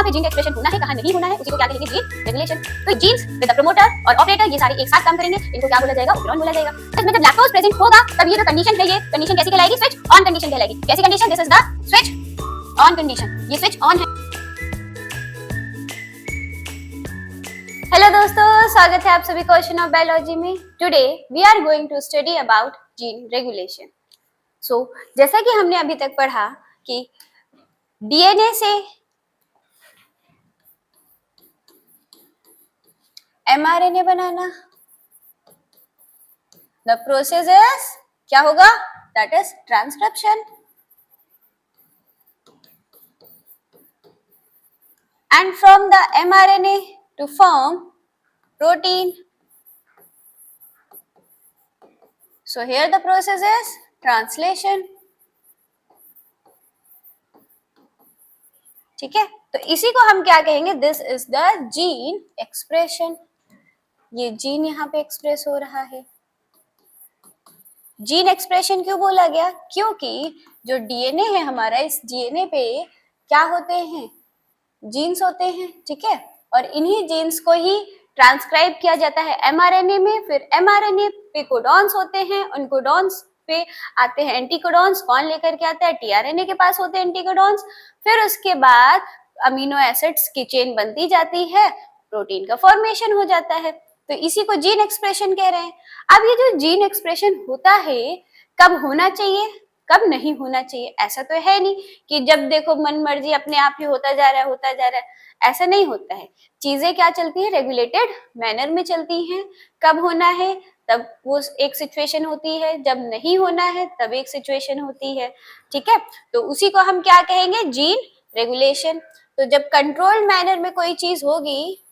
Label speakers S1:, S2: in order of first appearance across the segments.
S1: कहाँ पे जीन का एक्सप्रेशन होना है कहाँ नहीं होना है उसी को क्या कहेंगे, जीन रेगुलेशन। तो जीन्स विद द प्रमोटर और ऑपरेटर ये सारे एक साथ काम करेंगे, इनको क्या बोला जाएगा, ऑपरेरॉन बोला जाएगा। इसमें जब लैक्टोज प्रेजेंट होगा तब ये जो कंडीशन है, ये कंडीशन कैसी कहलाएगी, स्विच ऑन कंडीशन कहलाएगी। कैसी condition, this is the switch on condition, ये स्विच ऑन है। हेलो दोस्तों, स्वागत है आप सभी को क्वेश्चन ऑफ बायोलॉजी में। Today we are going to study about gene regulation. So जैसा कि हमने अभी तक पढ़ा कि डीएनए से एमआरएनए बनाना, द प्रोसेस इज क्या होगा, that is transcription. And from the mRNA to form protein. So here the process is translation. ठीक है, तो इसी को हम क्या कहेंगे, this is the gene expression. ये जीन यहाँ पे एक्सप्रेस हो रहा है। जीन एक्सप्रेशन क्यों बोला गया, क्योंकि जो डीएनए है हमारा, इस डीएनए पे क्या होते हैं, जीन्स होते हैं। ठीक है, और इन्हीं जीन्स को ही ट्रांसक्राइब किया जाता है एमआरएनए में। फिर एमआरएनए पे कोडॉन्स होते हैं, उन कोडॉन्स पे आते हैं एंटीकोडॉन्स। कौन लेकर के आता है, टीआरएनए के पास होते हैं एंटीकोडॉन्स। फिर उसके बाद अमीनो एसिड्स की चेन बनती जाती है, प्रोटीन का फॉर्मेशन हो जाता है। तो इसी को जीन एक्सप्रेशन कह रहे हैं। अब ये जो जीन एक्सप्रेशन होता है, कब होना चाहिए कब नहीं होना चाहिए, ऐसा तो है नहीं कि जब देखो मन मर्जी अपने आप ही होता जा रहा है, ऐसा नहीं होता है। चीजें क्या चलती है, रेगुलेटेड मैनर में चलती हैं। कब होना है तब वो एक सिचुएशन होती है, जब नहीं होना है तब एक सिचुएशन होती है। ठीक है, तो उसी को हम क्या कहेंगे, जीन रेगुलेशन। तो जब कंट्रोल्ड मैनर में कोई चीज होगी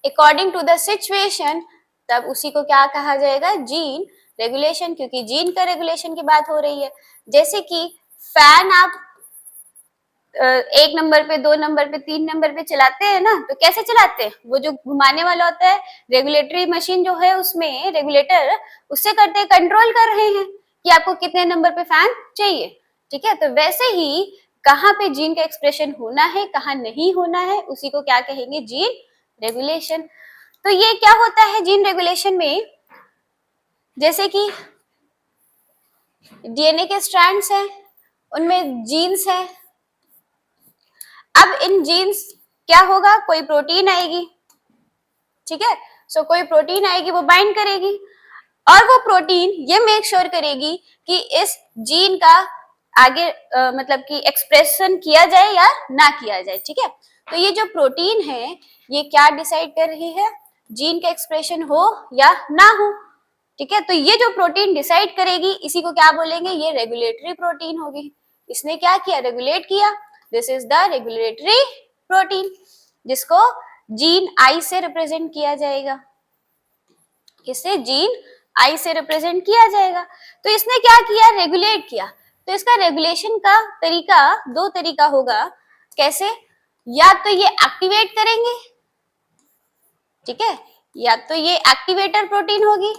S1: अकॉर्डिंग टू द सिचुएशन, तब उसी को क्या कहा जाएगा, जीन रेगुलेशन। क्योंकि जीन का रेगुलेशन की बात हो रही है। जैसे कि फैन आप 1 नंबर पे, 2 नंबर पे, 3 नंबर पे चलाते हैं ना, तो कैसे चलाते हैं, वो जो घुमाने वाला होता है रेगुलेटरी मशीन जो है, उसमें रेगुलेटर उससे करते हैं, कंट्रोल कर रहे हैं कि आपको कितने नंबर पे फैन चाहिए। ठीक है, तो वैसे ही कहाँ पे जीन का एक्सप्रेशन होना है कहाँ नहीं होना है, उसी को क्या कहेंगे, जीन रेगुलेशन। तो ये क्या होता है जीन रेगुलेशन में, जैसे कि डीएनए के स्ट्रैंड्स हैं, उनमें जीन्स हैं। अब इन जीन्स क्या होगा, कोई प्रोटीन आएगी। ठीक है, सो कोई प्रोटीन आएगी, वो बाइंड करेगी और वो प्रोटीन ये मेक श्योर करेगी कि इस जीन का आगे मतलब कि एक्सप्रेशन किया जाए या ना किया जाए। ठीक है, तो ये जो प्रोटीन है ये क्या डिसाइड कर रही है, जीन का एक्सप्रेशन हो या ना हो। ठीक है, तो ये जो प्रोटीन डिसाइड करेगी, इसी को क्या बोलेंगे, ये रेगुलेटरी प्रोटीन होगी। इसने क्या किया, रेगुलेट किया। This is the regulatory protein, जिसको जीन आई से रिप्रेजेंट किया जाएगा। किससे, जीन आई से रिप्रेजेंट किया जाएगा। तो इसने क्या किया, रेगुलेट किया। तो इसका रेगुलेशन का तरीका, 2 तरीका होगा। कैसे, या तो ये एक्टिवेट करेंगे, ठीक है, या तो ये एक्टिवेटर प्रोटीन होगी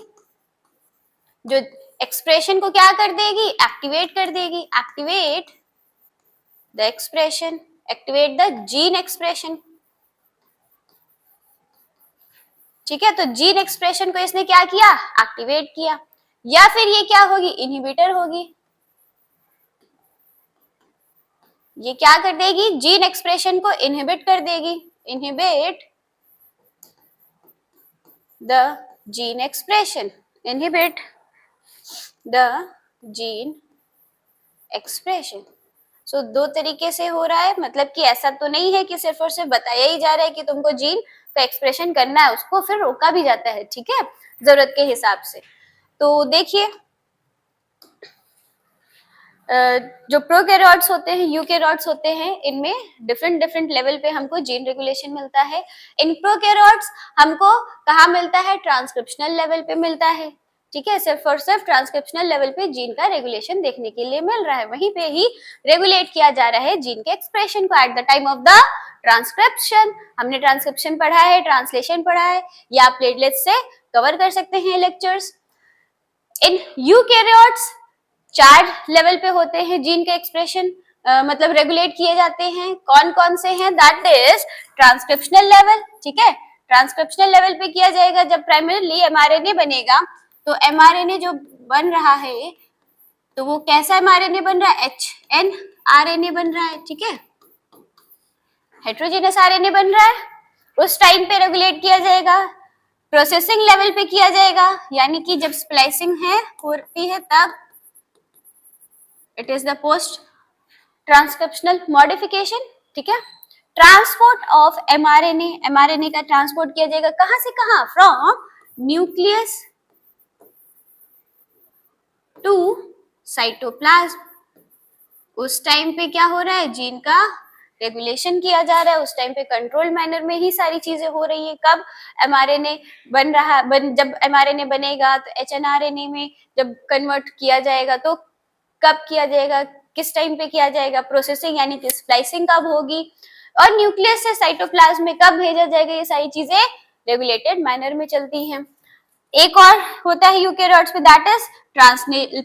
S1: जो एक्सप्रेशन को क्या कर देगी, एक्टिवेट कर देगी। Activate the expression, activate the gene expression. ठीक है, तो जीन एक्सप्रेशन को इसने क्या किया, एक्टिवेट किया। या फिर ये क्या होगी, इनहिबिटर होगी। ये क्या कर देगी, जीन एक्सप्रेशन को इनहिबिट कर देगी। Inhibit the gene expression, inhibit the gene expression. So 2 तरीके से हो रहा है, मतलब कि ऐसा तो नहीं है कि सिर्फ और सिर्फ बताया ही जा रहा है कि तुमको जीन का एक्सप्रेशन करना है, उसको फिर रोका भी जाता है। ठीक है, जरूरत के हिसाब से। तो देखिए, जो प्रोकैरियोट्स होते हैं, यूकैरियोट्स होते हैं, इनमें डिफरेंट लेवल पे हमको जीन रेगुलेशन मिलता है। इन प्रोकैरियोट्स हमको कहाँ मिलता है, ट्रांसक्रिप्शनल लेवल पे मिलता है। ठीक है, सिर्फ और सिर्फ ट्रांसक्रिप्शनल लेवल पे जीन का रेगुलेशन देखने के लिए मिल रहा है। वहीं पे ही रेगुलेट किया जा रहा है जीन के एक्सप्रेशन को at the time of the transcription. हमने ट्रांसक्रिप्शन पढ़ा है, ट्रांसलेशन पढ़ा है, या आप प्लेटलेट्स से कवर कर सकते हैं लेक्चर्स। इन यूकैरियोट्स 4 लेवल पे होते हैं जीन के एक्सप्रेशन। मतलब रेगुलेट किए जाते हैं, कौन कौन से हैं, दैट इज ट्रांसक्रिप्शनल लेवल, ठीक है, ट्रांसक्रिप्शनल लेवल पे किया जाएगा। जब प्राइमरीली एमआरएनए बनेगा तो एमआरएनए जो बन रहा है तो वो कैसा एमआरएनए बन रहा है, एचएनआरएनए बन रहा है, ठीक है, हेट्रोजेनस आरएनए बन रहा है। उस टाइम पे रेगुलेट किया जाएगा, प्रोसेसिंग लेवल पे किया जाएगा, यानी कि जब स्प्लाइसिंग है होती है तब it is the post transcriptional modification, ठीक है। ट्रांसपोर्ट ऑफ एमआरएनए, एमआरएनए का ट्रांसपोर्ट किया जाएगा कहां से कहां, फ्रॉम न्यूक्लियस टू साइटोप्लाज्म। उस टाइम पे क्या हो रहा है, जीन का रेगुलेशन किया जा रहा है, उस टाइम पे कंट्रोल मैनर में ही सारी चीजें हो रही है। कब एमआरएनए बन रहा जब एमआरएनए बनेगा तो एचएनआरएनए में जब कन्वर्ट किया जाएगा तो कब किया जाएगा, किस टाइम पे किया जाएगा, प्रोसेसिंग यानी कि स्प्लाइसिंग कब होगी, और न्यूक्लियस से साइटोप्लाज्म में कब भेजा जाएगा, ये सारी चीजें रेगुलेटेड मैनर में चलती हैं। एक और होता है यूकेरियोट्स पे, दैट इज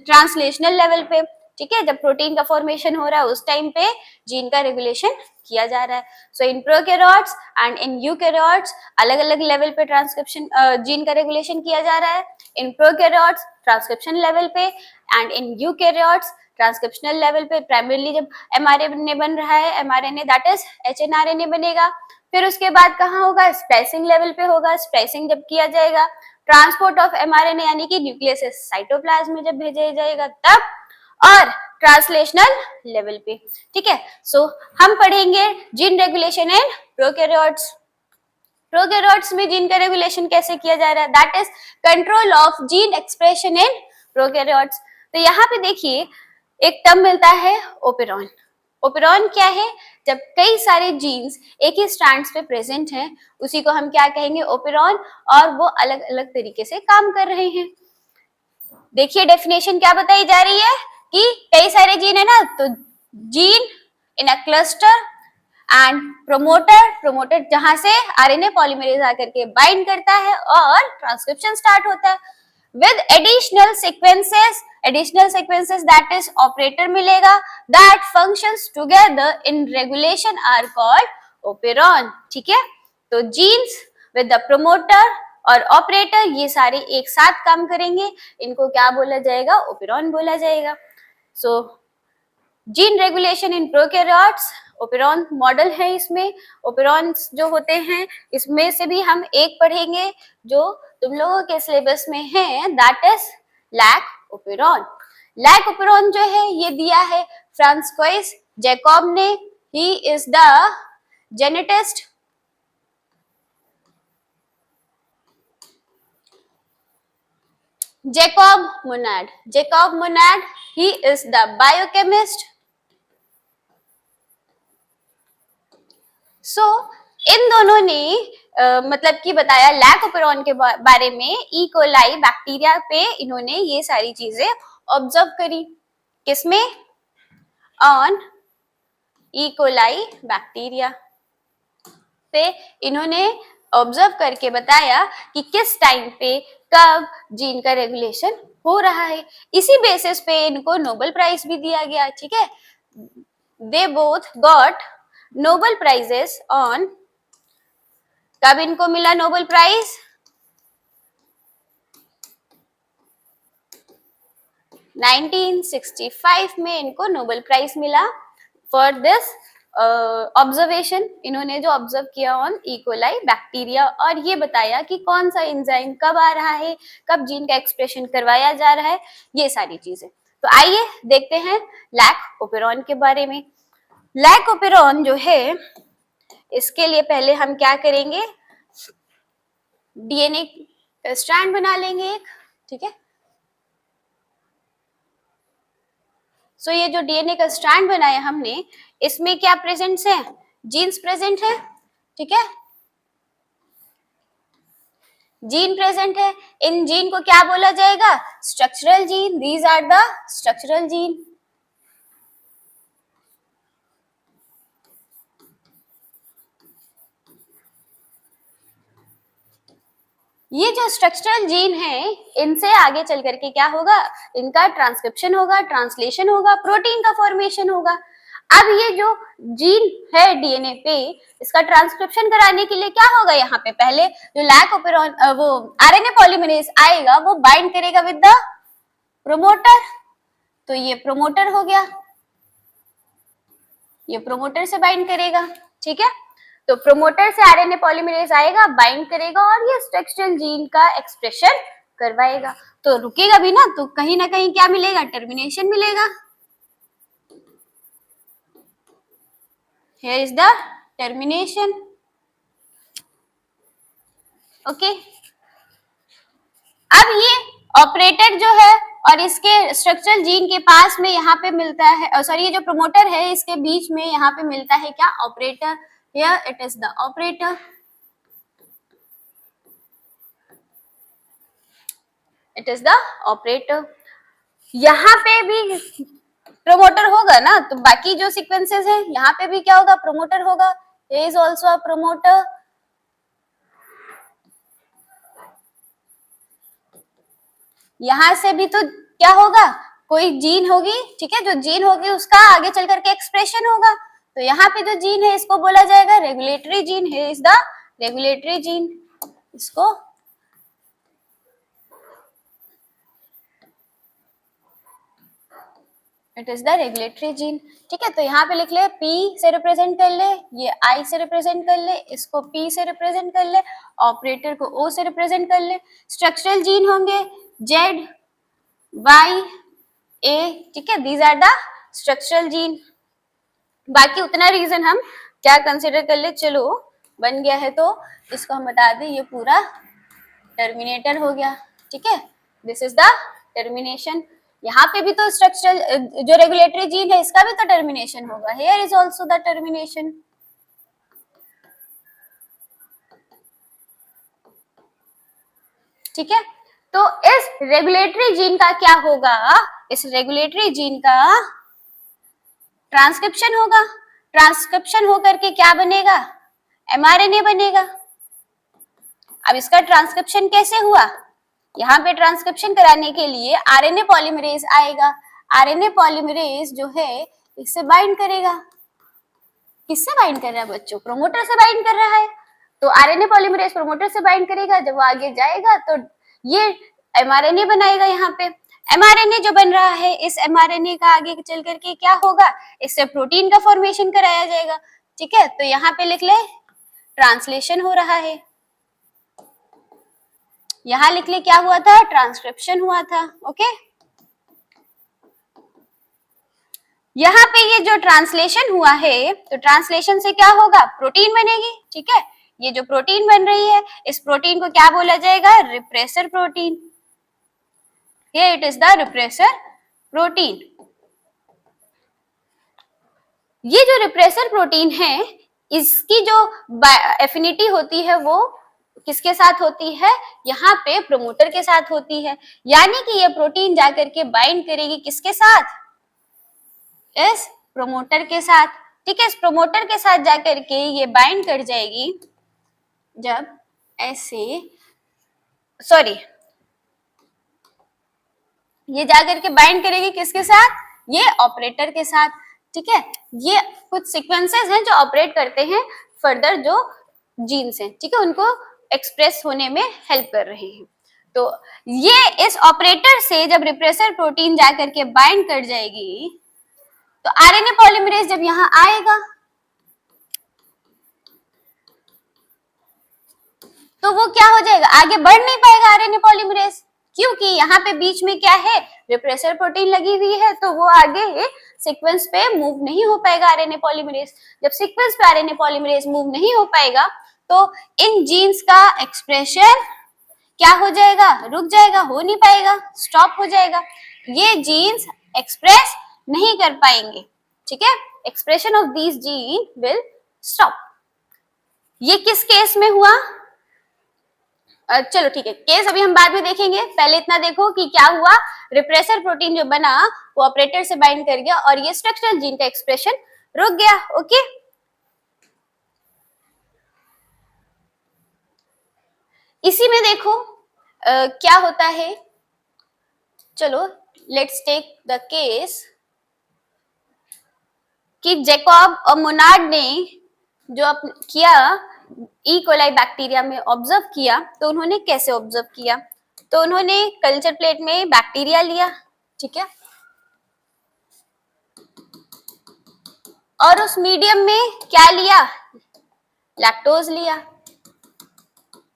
S1: ट्रांसलेशनल लेवल पे, ठीक है, जब प्रोटीन का फॉर्मेशन हो रहा है उस टाइम पे जीन का रेगुलेशन किया जा रहा है। सो in prokaryotes and in eukaryotes अलग अलग लेवल पे ट्रांसक्रिप्शन जीन का रेगुलेशन किया जा रहा है। इन प्रोकैरियोट्स ट्रांसक्रिप्शन लेवल पे and in eukaryotes transcriptional level पे। प्राइमरीली जब एमआरएनए बन रहा है, एमआरएनए दैट इज एचएनआरएनए बनेगा, फिर उसके बाद कहाँ होगा, स्प्लाइसिंग लेवल पे होगा। स्प्लाइसिंग जब किया जाएगा, ट्रांसपोर्ट ऑफ एमआरएनए यानी कि न्यूक्लियस से साइटोप्लाज्म में जब भेजा जाएगा तब, और ट्रांसलेशनल लेवल पे, ठीक है। सो हम पढ़ेंगे gene regulation in prokaryotes. Prokaryotes में जीन का रेगुलेशन कैसे किया जा रहा है, that is control of gene expression in prokaryotes. तो यहाँ पे देखिए एक टर्म मिलता है ओपेरॉन। ओपेरॉन क्या है, जब कई सारे जीन्स एक ही स्ट्रैंड्स पे प्रेजेंट हैं उसी को हम क्या कहेंगे, ओपेरॉन, और वो अलग अलग तरीके से काम कर रहे हैं। देखिए डेफिनेशन क्या बताई जा रही है कि कई सारे जीन है ना, तो gene in a cluster and promoter जहां से आरएनए पॉलीमरेज आकर के बाइंड करता है और ट्रांसक्रिप्शन स्टार्ट होता है with additional sequences that is operator मिलेगा, that functions together in regulation are called operon, ठीक है। तो जीन्स विद द प्रोमोटर और ऑपरेटर ये सारे एक साथ काम करेंगे, इनको क्या बोला जाएगा, ओपेरॉन बोला जाएगा। So gene regulation in prokaryotes, operon model है इसमें। ओपेरॉन्स जो होते हैं इसमें से भी हम एक पढ़ेंगे जो तुम लोगों के सिलेबस में है, that is lac operon. Lac operon जो है ये दिया है फ्रांसकोइस जैकब ने, he is the geneticist. Jacob Monod, he is the biochemist. So इन दोनों ने मतलब कि बताया लैक ओपेरॉन के बारे में, ई कोलाई बैक्टीरिया पे इन्होंने ये सारी चीजें ऑब्जर्व करी। किसमें, ऑन ई कोलाई बैक्टीरिया पे इन्होंने ऑब्जर्व करके बताया कि किस टाइम पे कब जीन का रेगुलेशन हो रहा है। इसी बेसिस पे इनको नोबेल प्राइज भी दिया गया, ठीक है। They both got Nobel prizes on, कब इनको मिला नोबेल प्राइज, 1965 में इनको नोबेल प्राइज मिला फॉर दिस ऑब्जर्वेशन। इन्होंने जो ऑब्जर्व किया ऑन ई कोलाई बैक्टीरिया और ये बताया कि कौन सा एंजाइम कब आ रहा है, कब जीन का एक्सप्रेशन करवाया जा रहा है, ये सारी चीजें। तो आइए देखते हैं लैक ओपेरॉन के बारे में। लैक ओपेरॉन जो है इसके लिए पहले हम क्या करेंगे, डीएनए स्ट्रैंड बना लेंगे एक, ठीक है। सो ये जो डीएनए का स्ट्रैंड बनाया हमने, इसमें क्या प्रेजेंट है, जीन्स प्रेजेंट है, ठीक है, जीन प्रेजेंट है। इन जीन को क्या बोला जाएगा, structural gene, these are the structural gene. ये जो स्ट्रक्चरल जीन है इनसे आगे चल करके क्या होगा, इनका ट्रांसक्रिप्शन होगा, ट्रांसलेशन होगा, प्रोटीन का फॉर्मेशन होगा। अब ये जो जीन है डीएनए पे, इसका ट्रांसक्रिप्शन कराने के लिए क्या होगा, यहाँ पे पहले जो लैक ऑपेरॉन वो आरएनए पॉलीमरेज आएगा, वो बाइंड करेगा विद द प्रोमोटर। तो ये प्रोमोटर हो गया, ये प्रोमोटर से बाइंड करेगा, ठीक है। तो प्रोमोटर से आरएनए पॉलीमरेज आएगा, बाइंड करेगा और ये स्ट्रक्चरल जीन का एक्सप्रेशन करवाएगा। तो रुकेगा भी ना, तो कहीं ना कहीं क्या मिलेगा, टर्मिनेशन मिलेगा। Here is the termination. Okay अब ये ऑपरेटर जो है और इसके स्ट्रक्चरल जीन के पास में यहाँ पे मिलता है, सॉरी ये जो प्रोमोटर है इसके बीच में यहाँ पे मिलता है क्या, operator. Here it is the operator, it is the operator. यहाँ पे भी प्रोमोटर होगा ना, तो बाकी जो सीक्वेंसेस है यहाँ पे भी क्या होगा, प्रोमोटर होगा। Here is also a promoter। यहां से भी तो क्या होगा, कोई जीन होगी, ठीक है, जो जीन होगी उसका आगे चल करके एक्सप्रेशन होगा। तो यहाँ पे जो जीन है इसको बोला जाएगा रेगुलेटरी जीन। है इज द रेगुलेटरी जीन, इसको it is the regulatory gene, ठीक है। तो यहाँ पे लिख ले, P से रिप्रेजेंट कर ले, ये I से रिप्रेजेंट कर ले, इसको P से रिप्रेजेंट कर ले, ऑपरेटर को O से रिप्रेजेंट कर ले। स्ट्रक्चरल जीन होंगे Z, Y, A, ठीक है, these are the structural gene. बाकी उतना रीजन हम क्या कंसिडर कर ले, चलो बन गया है तो इसको हम बता दें, ये पूरा टर्मिनेटर हो गया, ठीक है। This is the termination. यहाँ पे भी तो स्ट्रक्चरल जो रेगुलेटरी जीन है इसका भी तो टर्मिनेशन होगा। Here is also the termination, ठीक है। तो इस रेगुलेटरी जीन का क्या होगा, इस रेगुलेटरी जीन का ट्रांसक्रिप्शन होगा। ट्रांसक्रिप्शन होकर के क्या बनेगा, एमआरएनए बनेगा। अब इसका ट्रांसक्रिप्शन कैसे हुआ, यहाँ पे ट्रांसक्रिप्शन कराने के लिए आरएनए पॉलीमरेज आएगा। आरएनए पॉलीमरेज जो है इससे बाइंड करेगा। किससे बाइंड कर रहा है बच्चों, प्रोमोटर से बाइंड कर रहा है। तो आरएनए पॉलीमरेज प्रोमोटर से बाइंड करेगा, जब वो आगे जाएगा तो ये एमआरएनए बनाएगा। यहाँ पे एमआरएनए जो बन रहा है, इस एमआरएनए का आगे चल करके क्या होगा, इससे प्रोटीन का फॉर्मेशन कराया जाएगा, ठीक है। तो यहाँ पे लिख ले ट्रांसलेशन हो रहा है, यहाँ लिख ले क्या हुआ था, ट्रांसक्रिप्शन हुआ था। ओके यहाँ पे ये जो ट्रांसलेशन हुआ है, तो ट्रांसलेशन से क्या होगा, प्रोटीन बनेगी, ठीक है। ये जो प्रोटीन बन रही है, इस प्रोटीन को क्या बोला जाएगा, रिप्रेसर प्रोटीन। ये it is the repressor protein. ये जो रिप्रेसर प्रोटीन है, इसकी जो एफिनिटी होती है वो किसके साथ होती है, यहाँ पे प्रोमोटर के साथ होती है। यानी कि ये प्रोटीन जाकर के बाइंड करेगी किसके साथ, इस प्रोमोटर के साथ, ठीक है। इस प्रोमोटर के साथ जाकर के ये बाइंड कर जाएगी, जब ऐसे सॉरी ये जाकर के बाइंड करेगी किसके साथ, ये ऑपरेटर के साथ, ठीक है। ये कुछ सीक्वेंसेस हैं जो ऑपरेट करते हैं फर्दर जो जीन्स हैं, ठीक है, उनको एक्सप्रेस होने में हेल्प कर रहे हैं। तो ये इस ऑपरेटर से जब रिप्रेसर प्रोटीन जाकर के बाइंड कर जाएगी, तो आरएनए पॉलीमरेज जब यहाँ आएगा तो वो क्या हो जाएगा, आगे बढ़ नहीं पाएगा आरएनए पॉलीमरेज, क्योंकि यहाँ पे बीच में क्या है, रिप्रेसर प्रोटीन लगी हुई है, तो वो आगे सीक्वेंस पे मूव नहीं हो पाएगा आरएनए पॉलीमरेज। जब सीक्वेंस पे आरएनए पॉलीमरेज मूव नहीं हो पाएगा तो इन जीन्स का एक्सप्रेशन क्या हो जाएगा, रुक जाएगा, हो नहीं पाएगा, स्टॉप हो जाएगा। ये जीन्स एक्सप्रेस नहीं कर पाएंगे, ठीक है। Expression of these gene will stop. ये किस केस में हुआ, चलो ठीक है, केस अभी हम बाद में देखेंगे, पहले इतना देखो कि क्या हुआ, रिप्रेसर प्रोटीन जो बना वो ऑपरेटर से बाइंड कर गया और ये स्ट्रक्चरल जीन का एक्सप्रेशन रुक गया। ओके इसी में देखो क्या होता है, चलो लेट्स टेक द केस कि जैकब और मोनार्ड ने जो किया ई कोलाई बैक्टीरिया में ऑब्जर्व किया, तो उन्होंने कैसे ऑब्जर्व किया? तो उन्होंने कल्चर प्लेट में बैक्टीरिया लिया, ठीक है, और उस मीडियम में क्या लिया? लैक्टोज लिया,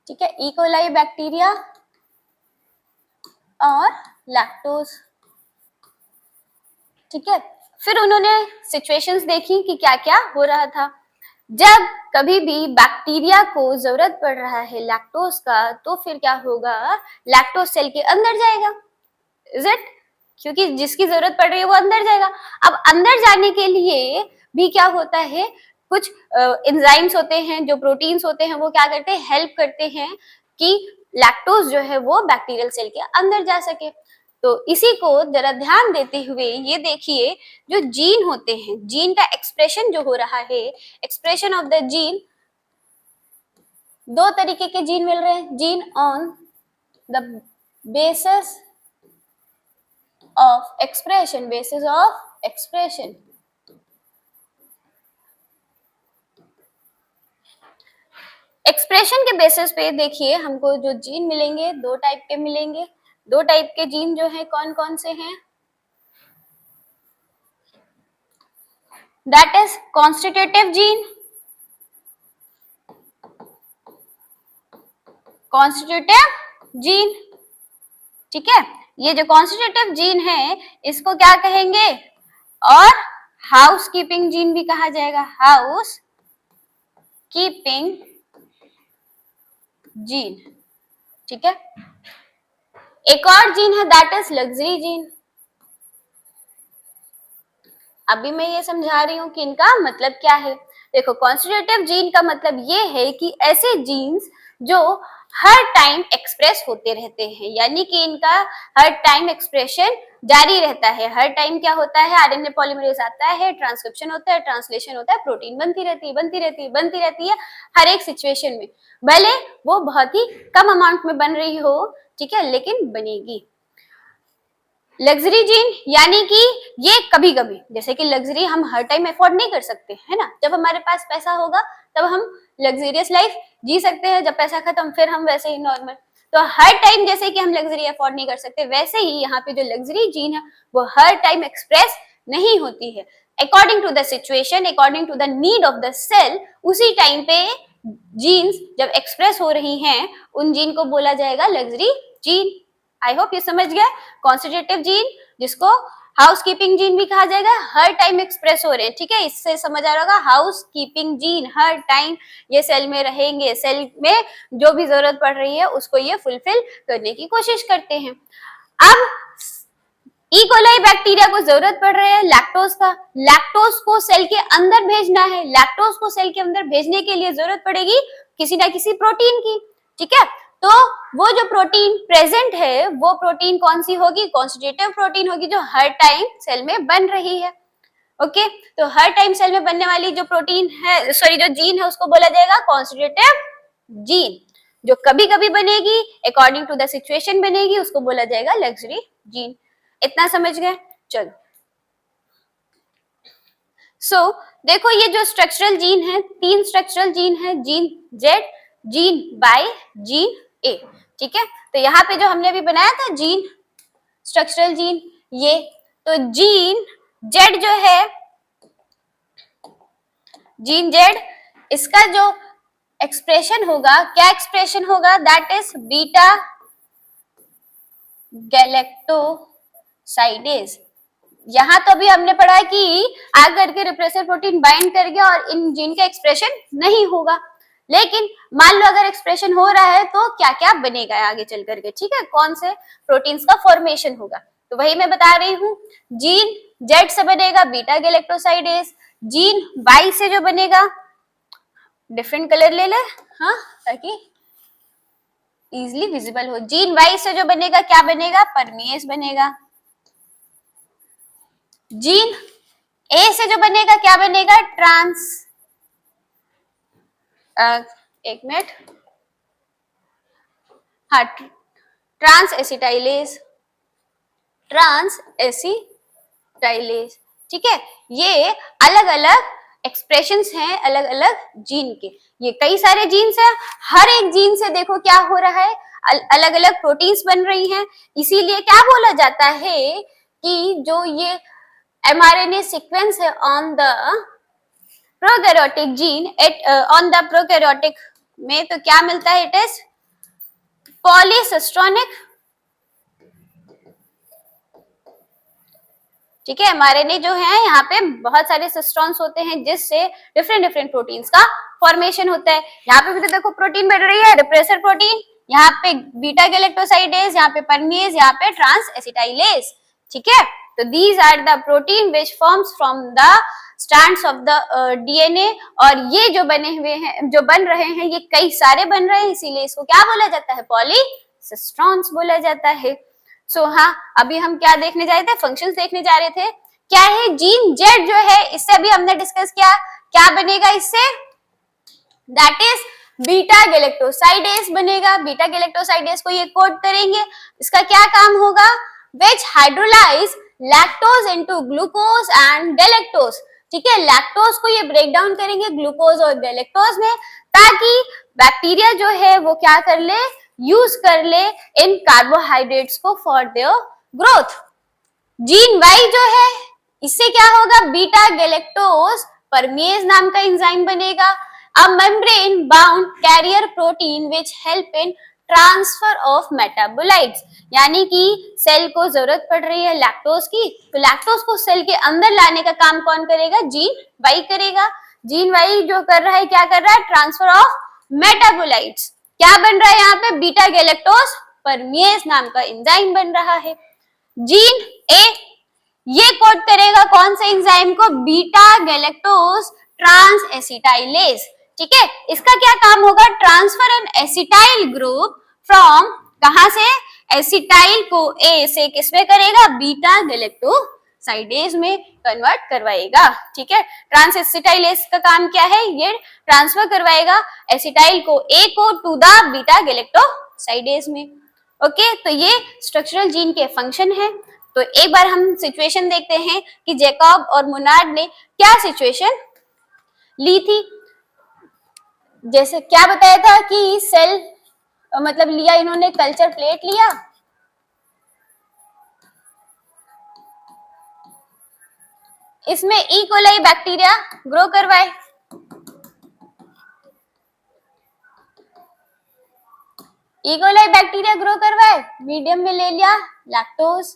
S1: ठीक है, ई कोलाई बैक्टीरिया और लैक्टोज, ठीक है। फिर उन्होंने सिचुएशंस देखी कि क्या क्या हो रहा था। जब कभी भी बैक्टीरिया को जरूरत पड़ रहा है लैक्टोज का, तो फिर क्या होगा? लैक्टोज सेल के अंदर जाएगा, इज इट? क्योंकि जिसकी जरूरत पड़ रही है वो अंदर जाएगा। अब अंदर जाने के लिए भी क्या होता है, कुछ एंजाइम्स होते हैं, जो प्रोटीन्स होते हैं, वो क्या करते हैं? हेल्प करते हैं कि लैक्टोज जो है वो बैक्टीरियल सेल के अंदर जा सके। तो इसी को जरा ध्यान देते हुए ये देखिए, जो जीन होते हैं, जीन का एक्सप्रेशन जो हो रहा है, एक्सप्रेशन ऑफ द जीन, दो तरीके के जीन मिल रहे हैं। Gene on the basis of expression, basis of expression, expression के बेसिस पे देखिए हमको जो जीन मिलेंगे, दो टाइप के मिलेंगे। दो टाइप के जीन जो है कौन कौन से हैं? That is constitutive gene, constitutive gene, ठीक है। ये जो कॉन्स्टिट्यूटिव जीन है इसको क्या कहेंगे? और हाउस कीपिंग जीन भी कहा जाएगा, हाउस कीपिंग जीन, ठीक है। एक और जीन है दैट इज लग्जरी जीन। अभी मैं ये समझा रही हूं कि इनका मतलब क्या है। देखो, कॉन्स्टिट्यूटिव जीन का मतलब ये है कि ऐसे जीन्स जो हर टाइम एक्सप्रेस होते रहते हैं, यानी कि इनका हर टाइम एक्सप्रेशन जारी रहता है। हर टाइम क्या होता है? आरएनए पॉलीमरेज आता है, ट्रांसक्रिप्शन होता है, ट्रांसलेशन होता है, प्रोटीन बनती रहती है, बनती रहती है, बनती रहती है हर एक सिचुएशन में, भले वो बहुत ही कम अमाउंट में बन रही हो, ठीक है, लेकिन बनेगी। लग्जरी जीन यानी कि ये कभी कभी, जैसे कि लग्जरी हम हर टाइम अफोर्ड नहीं कर सकते, है ना। जब हमारे पास पैसा होगा तब हम लग्जरियस लाइफ जी सकते हैं, जब पैसा खत्म फिर हम वैसे ही नॉर्मल। तो हर टाइम जैसे कि हम लग्जरी अफोर्ड नहीं कर सकते, वैसे ही यहाँ पे जो लग्जरी जीन है वो हर टाइम एक्सप्रेस नहीं होती है। According to the situation, according to the need of the cell, उसी टाइम पे जीन्स जब एक्सप्रेस हो रही हैं, उन जीन को बोला जाएगा लग्जरी जीन। आई होप ये समझ गया। कॉन्स्टिट्यूटिव जीन, जिसको हाउस कीपिंग जीन भी कहा जाएगा, हर टाइम एक्सप्रेस हो रहे हैं, ठीक है। इससे समझ आ रहा होगा, हाउस कीपिंग जीन, हर टाइम ये सेल में रहेंगे, सेल में जो भी जरूरत पड़ रही है उसको ये फुलफिल करने की कोशिश करते हैं। अब ई कोलाई बैक्टीरिया को जरूरत पड़ रही है लैक्टोज का, लैक्टोज को सेल के अंदर भेजना है। लैक्टोज को सेल के अंदर भेजने के लिए जरूरत पड़ेगी किसी ना किसी प्रोटीन की, ठीक है। तो वो जो प्रोटीन प्रेजेंट है वो प्रोटीन कौन सी होगी? कॉन्स्टिट्यूटिव प्रोटीन होगी, जो हर टाइम सेल में बन रही है। ओके, तो हर टाइम सेल में बनने वाली जो प्रोटीन है, सॉरी जो जीन है, उसको बोला जाएगा कॉन्स्टिट्यूटिव जीन। जो कभी कभी बनेगी, अकॉर्डिंग टू द सिचुएशन बनेगी, उसको बोला जाएगा लग्जरी जीन। इतना समझ गए? चलो, सो देखो ये जो स्ट्रक्चरल जीन है, तीन स्ट्रक्चरल जीन है, gene Z, gene Y, gene A, ठीक है। तो यहाँ पे जो हमने अभी बनाया था जीन, स्ट्रक्चरल जीन, ये तो जीन जेड जो है, जीन जेड, इसका जो एक्सप्रेशन होगा, क्या एक्सप्रेशन होगा? That is beta galactosidase. यहाँ तो अभी हमने पढ़ा कि आकर के रिप्रेसर प्रोटीन बाइंड कर गया और इन जीन का एक्सप्रेशन नहीं होगा, लेकिन मान लो अगर एक्सप्रेशन हो रहा है तो क्या क्या बनेगा आगे चल करके, ठीक है, कौन से प्रोटीन्स का फॉर्मेशन होगा। तो वही मैं बता रही हूँ, जीन जेड से बनेगा बीटा गैलेक्टोसाइडेज, जीन वाई से जो बनेगा, डिफरेंट कलर ले ले, हाँ, ताकि इजिली विजिबल हो। जीन वाई से जो बनेगा क्या बनेगा? परमीएस बनेगा। जीन ए से जो बनेगा क्या बनेगा? एक मिनट, हाँ, ट्रांस एसिटाइलेज, ट्रांस एसिटाइलेज, ठीक है, ये अलग अलग एक्सप्रेशंस हैं अलग अलग जीन के। ये कई सारे जीन्स हैं, हर एक जीन से देखो क्या हो रहा है, अलग अलग प्रोटीन्स बन रही हैं। इसीलिए क्या बोला जाता है कि जो ये mRNA सीक्वेंस है on the prokaryotic gene, on the prokaryotic में तो क्या मिलता है, इट इज पॉलीसिस्ट्रोनिक। ठीक है, mRNA जो है यहाँ पे बहुत सारे सिस्ट्रॉन्स होते हैं जिससे डिफरेंट डिफरेंट प्रोटीन्स का फॉर्मेशन होता है। यहाँ पे भी तो देखो प्रोटीन बन रही है, रिप्रेसर प्रोटीन, यहाँ पे बीटा गैलेक्टोसाइडेज, यहाँ पे परमेज, यहाँ पे ट्रांस एसिटाइलेज। ठीक है, तो these are the protein which forms from the strands of the DNA. और ये जो बने हुए हैं, जो बन रहे हैं, ये कई सारे बन रहे हैं, इसीलिए इसको क्या बोला जाता है, पॉलीसिस्ट्रॉन्स बोला जाता है। हाँ, अभी हम क्या देखने जा रहे थे, फंक्शंस देखने जा रहे थे। क्या है, जीन जेड जो है, इससे अभी हमने डिस्कस किया, क्या बनेगा इससे, दैट इज बीटा गैलेक्टोसाइडेज बनेगा। बीटा गैलेक्टोसाइडेज को ये कोड करेंगे, इसका क्या काम होगा, which hydrolyse lactose into glucose and galactose. ठीक है, लैक्टोज को ये ब्रेक डाउन करेंगे ग्लूकोज और गैलेक्टोज में, ताकि बैक्टीरिया जो है वो क्या कर ले, यूज कर ले इन कार्बोहाइड्रेट्स को for their growth. Gene Y जो है, इससे क्या होगा, बीटा गैलेक्टोज परमेज नाम का एंजाइम बनेगा, a membrane bound carrier protein which help in transfer of metabolites. यानी कि सेल को जरूरत पड़ रही है लैक्टोज की, तो लैक्टोज को सेल के अंदर लाने का काम कौन करेगा, जीन वाई करेगा। जीन वाई जो कर रहा है, क्या कर रहा है, ट्रांसफर ऑफ मेटाबोलाइट्स। क्या बन रहा है यहाँ पे, बीटा गैलेक्टोज परमेज नाम का एंजाइम बन रहा है। जीन ए ये कोड करेगा कौन से एंजाइम को, बीटा गैलेक्टोज ट्रांस एसिटाइलेज। ठीक है, इसका क्या काम होगा, transfer an acetyl group from, कहां से, एसिटाइल को ए से किसमें करेगा, बीटा गैलेक्टोसाइडेज में कन्वर्ट करवाएगा। ठीक है, ट्रांस एसिटाइलेज का काम क्या है, ये ट्रांसफर करवाएगा एसिटाइल को ए को टू द बीटा गैलेक्टोसाइडेज में। ओके, तो ये स्ट्रक्चरल जीन के फंक्शन है। तो एक बार हम सिचुएशन देखते हैं कि जैकब और मोनार्ड ने क्या सिचुएशन ली थी। जैसे क्या बताया था कि सेल मतलब लिया इन्होंने, कल्चर प्लेट लिया, इसमें ई कोलाई बैक्टीरिया ग्रो करवाए, ई कोलाई बैक्टीरिया ग्रो करवाए, मीडियम में ले लिया लैक्टोज।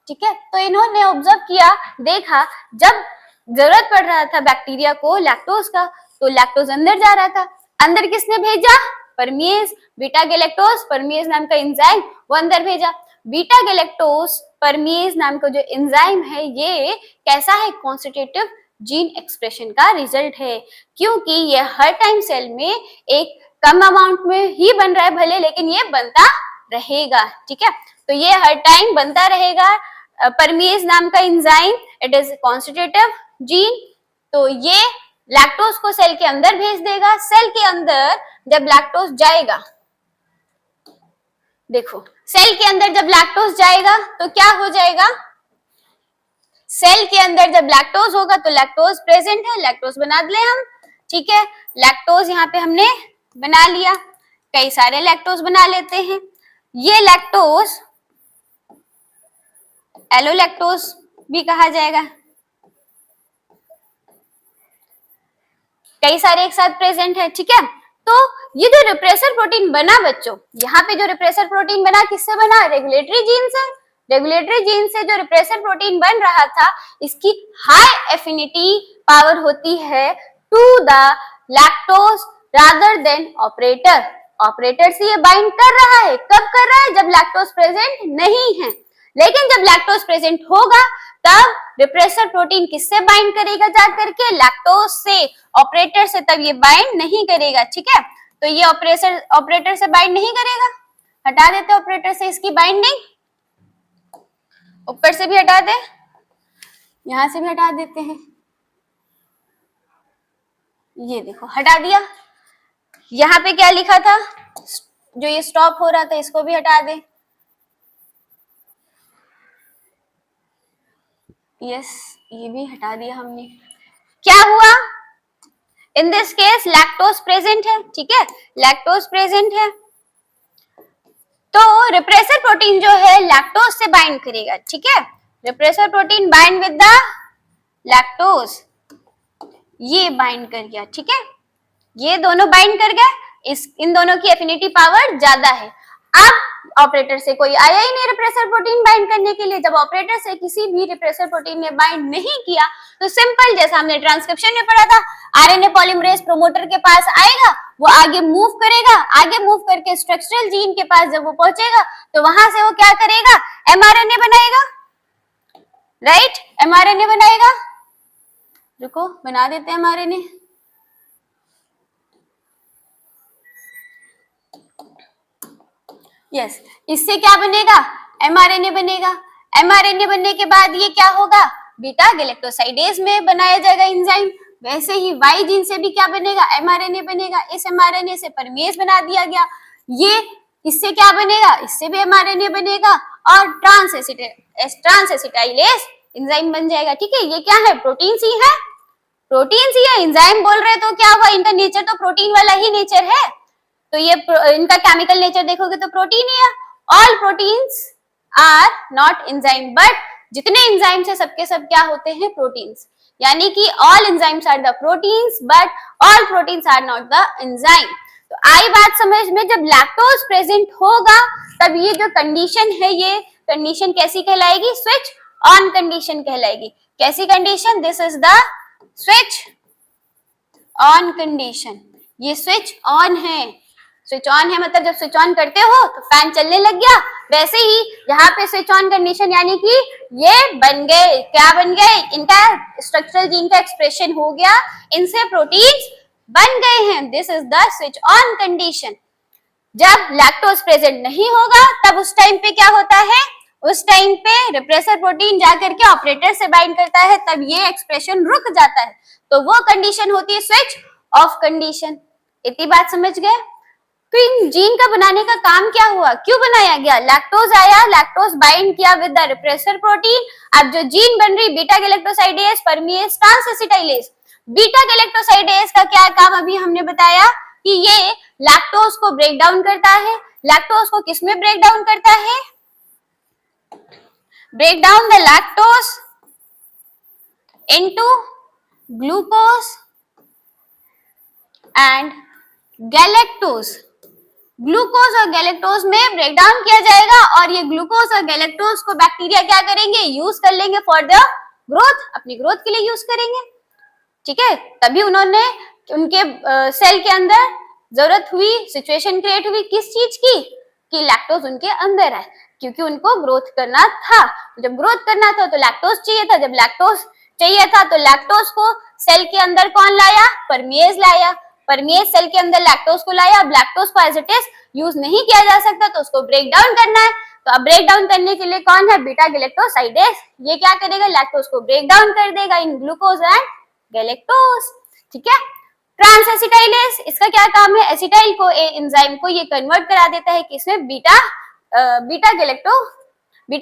S1: ठीक है, तो इन्होंने ऑब्जर्व किया, देखा जब जरूरत पड़ रहा था बैक्टीरिया को लैक्टोज का, तो लैक्टोज अंदर जा रहा था, अंदर किसने भेजा, परमेज, बीटा गैलेक्टोज परमेज नाम का एंजाइम वो अंदर भेजा। बीटा गैलेक्टोज परमेज नाम का जो एंजाइम है, ये कैसा है, कॉन्स्टिट्यूटिव जीन एक्सप्रेशन का रिजल्ट है, क्योंकि ये हर टाइम सेल में एक कम अमाउंट में ही बन रहा है भले, लेकिन ये बनता रहेगा। ठीक है, तो ये हर टाइम बनता रहेगा। परमेज नाम का enzyme, it is constitutive gene, तो ये लैक्टोज को सेल के अंदर भेज देगा। सेल के अंदर जब लैक्टोज जाएगा, देखो सेल के अंदर जब लैक्टोज जाएगा तो क्या हो जाएगा, सेल के अंदर जब लैक्टोज होगा तो लैक्टोज प्रेजेंट है, लैक्टोज बना ले हम। ठीक है, लैक्टोज यहाँ पे हमने बना लिया, कई सारे लैक्टोज बना लेते हैं। ये लैक्टोज एलोलैक्टोज भी कहा जाएगा, कई सारे एक साथ प्रेजेंट है। ठीक है, तो ये जो रिप्रेसर प्रोटीन बना बच्चों, यहाँ पे जो रिप्रेसर प्रोटीन बना किससे बना, रेगुलेटरी जीन से। रेगुलेटरी जीन से जो रिप्रेसर प्रोटीन बन रहा था, इसकी हाई एफिनिटी पावर होती है to the lactose rather than operator. Operator से ये बाइंड कर रहा है, कब कर रहा है, जब लैक्टोज प्रेजेंट नहीं है। लेकिन जब लैक्टोज प्रेजेंट होगा तब रिप्रेसर प्रोटीन किससे बाइंड करेगा, जाकर के लैक्टोज से, ऑपरेटर से तब ये बाइंड नहीं करेगा। ठीक है, तो ये ऑपरेटर से बाइंड नहीं करेगा, हटा देते ऑपरेटर से इसकी बाइंडिंग, ऊपर से भी हटा दे, यहां से भी हटा देते हैं, ये देखो हटा दिया। यहाँ पे क्या लिखा था, जो ये स्टॉप हो रहा था इसको भी हटा दे। यस, ये भी हटा दिया हमने। क्या हुआ? In this case lactose present है, ठीक है, लैक्टोज प्रेजेंट है, तो रिप्रेसर प्रोटीन जो है लैक्टोज से बाइंड करेगा, ठीक है, repressor protein bind with the lactose, ये बाइंड कर गया, ठीक है, ये दोनों बाइंड कर गए, इन दोनों की एफिनिटी पावर ज्यादा है। अब ऑपरेटर से कोई आया ही नहीं रिप्रेसर प्रोटीन बाइंड करने के लिए। जब ऑपरेटर से किसी भी रिप्रेसर प्रोटीन ने बाइंड नहीं किया तो सिंपल, जैसा हमने ट्रांसक्रिप्शन में पढ़ा था, आरएनए पॉलीमरेज प्रोमोटर के पास आएगा, वो आगे मूव करेगा, आगे मूव करके स्ट्रक्चरल जीन के पास जब वो पहुंचेगा तो वहां से वो क्या करेगा, एमआरएनए बनाएगा, राइट, एमआरएनए बनाएगा। रुको बना देते हैं एमआरएनए। यस, इससे क्या बनेगा, एमआरएनए बनेगा। एमआरएनए बनने के बाद ये क्या होगा, बीटा गैलेक्टोसाइडेज में बनाया जाएगा एंजाइम। वैसे ही वाई जीन से भी क्या बनेगा, एमआरएनए बनेगा। इस एमआरएनए से परमेज बना दिया गया, ये इससे क्या बनेगा, इससे भी एमआरएनए बनेगा और ट्रांसएसिटाइलेज एंजाइम बन जाएगा, ठीक है। ये क्या है, प्रोटीन ही है, प्रोटीन ही है। एंजाइम बोल रहे तो क्या हुआ, इनका नेचर तो प्रोटीन वाला ही नेचर है, तो ये इनका केमिकल नेचर देखोगे तो प्रोटीन ही है। All proteins are not enzyme, but जितने एंजाइम्स है सबके सब क्या होते हैं, प्रोटीन्स। यानी कि all enzymes are the proteins but all proteins are not the enzyme. तो आई बात समझ में, जब लैक्टोज प्रेजेंट होगा तब ये जो कंडीशन है, ये कंडीशन कैसी कहलाएगी, स्विच ऑन कंडीशन कहलाएगी। कैसी condition, this is the switch on condition. ये स्विच ऑन है, स्विच ऑन है मतलब जब स्विच ऑन करते हो तो फैन चलने लग गया, वैसे ही यहाँ पे स्विच ऑन कंडीशन, यानी कि ये बन गए, क्या बन गए, इनका स्ट्रक्चरल जीन का एक्सप्रेशन हो गया, इनसे प्रोटीन्स बन गए हैं। This is the switch on condition. जब लैक्टोज प्रेजेंट नहीं होगा तब उस टाइम पे क्या होता है, उस टाइम पे रिप्रेसर प्रोटीन जाकर के ऑपरेटर से बाइंड करता है, तब ये एक्सप्रेशन रुक जाता है, तो वो कंडीशन होती है स्विच ऑफ कंडीशन। इतनी बात समझ गए। तो इन जीन का बनाने का काम क्या हुआ, क्यों बनाया गया, लैक्टोज आया, लैक्टोज बाइंड किया विद द रिप्रेसर प्रोटीन। अब जो जीन बन रही beta galactosidase permease transacetylase, beta galactosidase का क्या काम अभी हमने बताया कि ये लैक्टोज को ब्रेक डाउन करता है। लैक्टोज को किसमें ब्रेक डाउन करता है, break down the lactose into glucose and galactose. Glucose और गैलेक्टोज में ब्रेक डाउन किया जाएगा और ये ग्लूकोज और गैलेक्टोज को बैक्टीरिया क्या करेंगे, यूज कर लेंगे फॉर द ग्रोथ, अपनी ग्रोथ के लिए यूज करेंगे, ठीक है। तभी उन्होंने उनके सेल के अंदर जरूरत हुई, सिचुएशन क्रिएट हुई किस चीज की, कि लैक्टोज उनके अंदर है, क्योंकि उनको ग्रोथ करना था। जब ग्रोथ करना था तो लैक्टोज चाहिए था, जब लैक्टोज चाहिए था तो लैक्टोज को सेल के अंदर कौन लाया, परमेज लाया, परमेज सेल के अंदर लैक्टोज को लाया। अब लैक्टोज को एज इट इज यूज नहीं किया जा सकता तो उसको ब्रेक डाउन करना है, तो अब ब्रेक डाउन करने के लिए कौन है, बीटा गैलेक्टोसाइडेज, ये क्या करेगा, लैक्टोज को ब्रेक डाउन कर देगा इन ग्लूकोज एंड गैलेक्टोज, ठीक है। ट्रांसएसिटाइलेज, इसका क्या काम है, एसिटाइल को एंजाइम को ये कन्वर्ट करा देता है किसमें, बीटा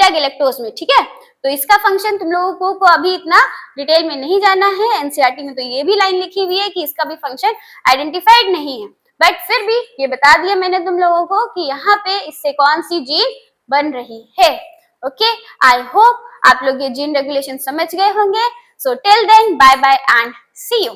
S1: गैलेक्टोज में, ठीक है। तो इसका फंक्शन तुम लोगों को अभी इतना डिटेल में नहीं जाना है, एनसीईआरटी में तो ये भी लाइन लिखी हुई है कि इसका भी फंक्शन आइडेंटिफाइड नहीं है, बट फिर भी ये बता दिया मैंने तुम लोगों को कि यहाँ पे इससे कौन सी जीन बन रही है। ओके, आई होप आप लोग ये जीन रेगुलेशन समझ गए होंगे। So till then bye bye and see you.